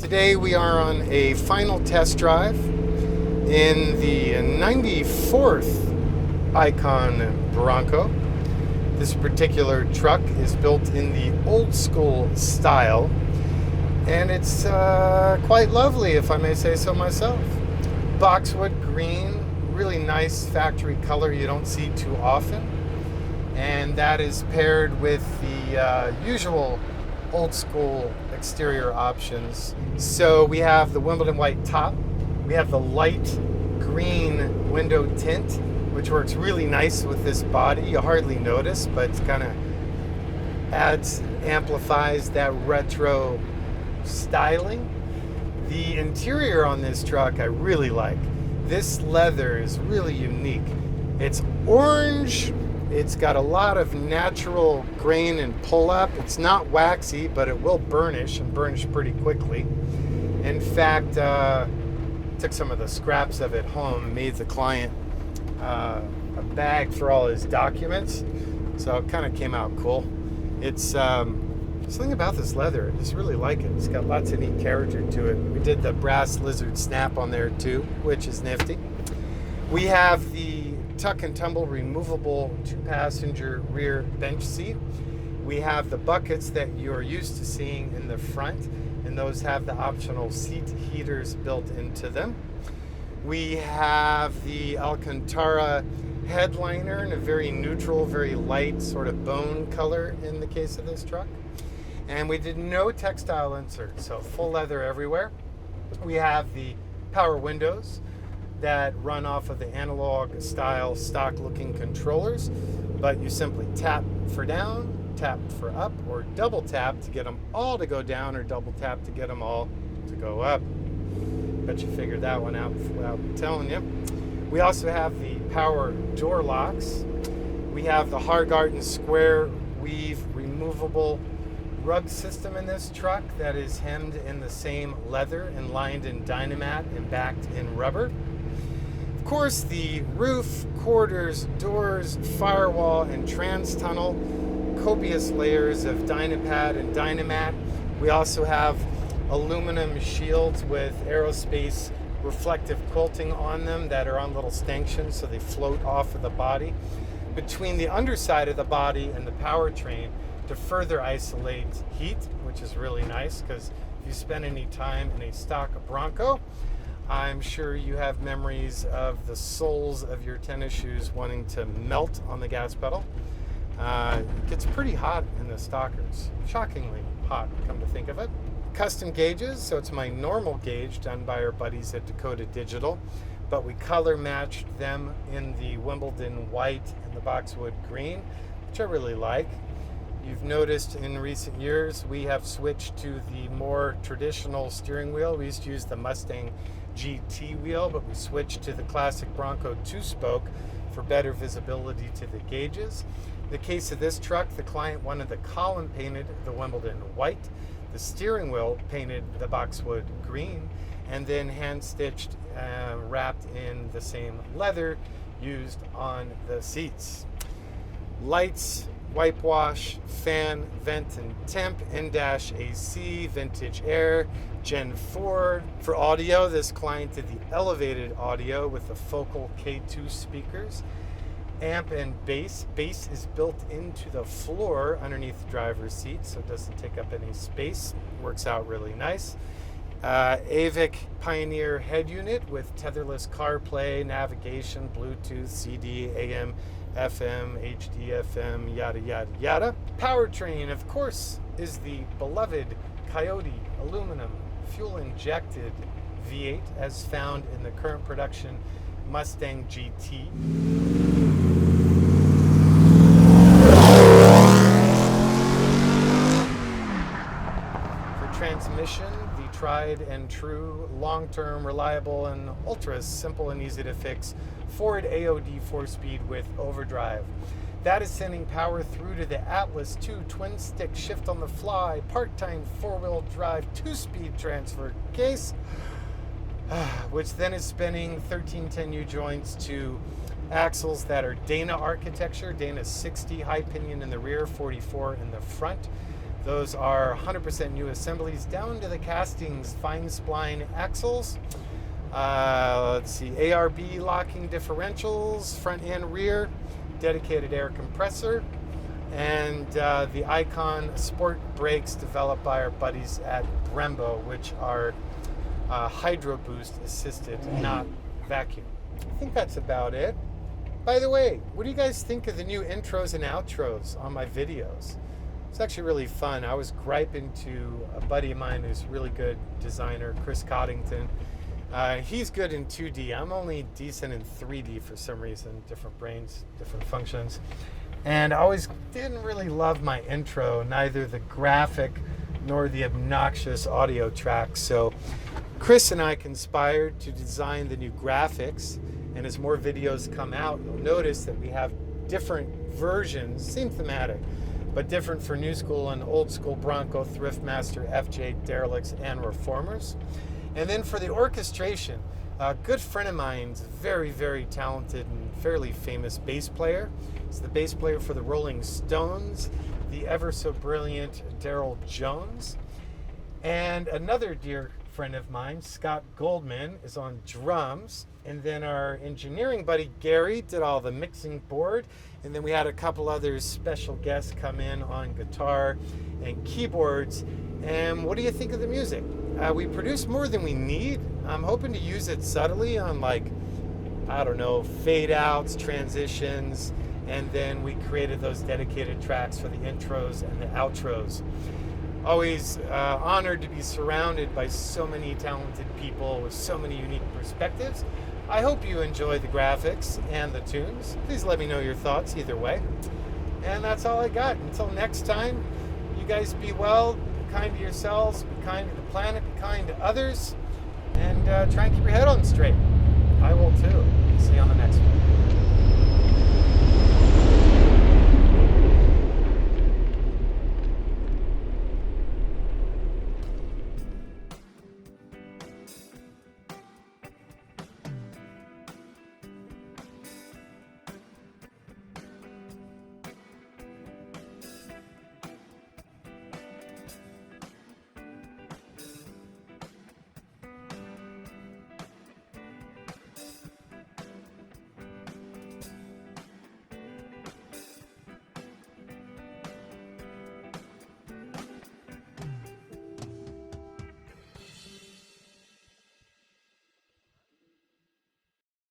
Today we are on a final test drive in the 94th Icon Bronco. This particular truck is built in the old school style, and it's quite lovely, if I may say so myself. Boxwood green, really nice factory color you don't see too often, and that is paired with the usual old school exterior options. So we have the Wimbledon white top, we have the light green window tint, which works really nice with this body. You hardly notice, but it kind of amplifies that retro styling. The interior on this truck I really like. This leather is really unique. It's orange. It's got a lot of natural grain and pull up. It's not waxy, but it will burnish and burnish pretty quickly. In fact, took some of the scraps of it home, made the client a bag for all his documents. So it kind of came out cool. It's something about this leather. I just really like it. It's got lots of neat character to it. We did the brass lizard snap on there too, which is nifty. We have the tuck and tumble removable 2-passenger rear bench seat. We have the buckets that you're used to seeing in the front, and those have the optional seat heaters built into them. We have the Alcantara headliner in a very neutral, very light sort of bone color in the case of this truck. And we did no textile insert, so full leather everywhere. We have the power windows that run off of the analog style stock looking controllers, but you simply tap for down, tap for up, or double tap to get them all to go down, or double tap to get them all to go up. Bet you figured that one out without telling you. We also have the power door locks. We have the Hargarten square weave removable rug system in this truck that is hemmed in the same leather and lined in Dynamat and backed in rubber. Of course, the roof, quarters, doors, firewall, and trans tunnel, copious layers of Dynapad and Dynamat. We also have aluminum shields with aerospace reflective quilting on them that are on little stanchions, so they float off of the body between the underside of the body and the powertrain to further isolate heat, which is really nice, because if you spend any time in a stock Bronco, I'm sure you have memories of the soles of your tennis shoes wanting to melt on the gas pedal. It gets pretty hot in the stockers. Shockingly hot, come to think of it. Custom gauges, so it's my normal gauge done by our buddies at Dakota Digital, but we color matched them in the Wimbledon white and the boxwood green, which I really like. You've noticed in recent years we have switched to the more traditional steering wheel. We used to use the Mustang GT wheel, but we switched to the classic Bronco 2-spoke for better visibility to the gauges. In the case of this truck, the client wanted the column painted the Wimbledon white, the steering wheel painted the boxwood green, and then hand-stitched, wrapped in the same leather used on the seats. Lights, wipe wash, fan, vent and temp, in-dash AC, vintage air, Gen 4. For audio, this client did the elevated audio with the Focal K2 speakers. Amp and bass. Bass is built into the floor underneath the driver's seat, so it doesn't take up any space. Works out really nice. AVIC Pioneer head unit with tetherless CarPlay, navigation, Bluetooth, CD, AM, FM, HD, FM, yada, yada, yada. Powertrain, of course, is the beloved Coyote aluminum fuel-injected V8 as found in the current production Mustang GT. For transmission, the tried and true, long-term, reliable, and ultra simple and easy to fix Ford AOD 4-speed with overdrive. That is sending power through to the Atlas 2 twin-stick shift-on-the-fly, part-time 4-wheel drive 2-speed transfer case, which then is spinning 1310U joints to axles that are Dana architecture, Dana 60, high pinion in the rear, 44 in the front. Those are 100% new assemblies down to the castings, fine spline axles. Let's see, ARB locking differentials, front and rear, dedicated air compressor, and the Icon sport brakes developed by our buddies at Brembo, which are hydro boost assisted, not vacuum. I think that's about it. By the way, what do you guys think of the new intros and outros on my videos? It's actually really fun. I was griping to a buddy of mine who's a really good designer, Chris Coddington. He's good in 2D. I'm only decent in 3D for some reason. Different brains, different functions. And I always didn't really love my intro, neither the graphic nor the obnoxious audio tracks. So Chris and I conspired to design the new graphics. And as more videos come out, you'll notice that we have different versions, same thematic, but different for new school and old school Bronco, Thriftmaster, FJ, Derelicts, and Reformers. And then for the orchestration, a good friend of mine's very, very talented and fairly famous bass player. He's the bass player for the Rolling Stones, the ever so brilliant Daryl Jones. And another dear friend of mine, Scott Goldman, is on drums. And then our engineering buddy Gary did all the mixing board. And then we had a couple other special guests come in on guitar and keyboards. And what do you think of the music? We produce more than we need. I'm hoping to use it subtly on, like, I don't know, fade outs, transitions, and then we created those dedicated tracks for the intros and the outros. Always honored to be surrounded by so many talented people with so many unique perspectives. I hope you enjoy the graphics and the tunes. Please let me know your thoughts either way. And that's all I got. Until next time, you guys be well. Kind to yourselves, be kind to the planet, be kind to others, and try and keep your head on straight. I will too. See you on the next one.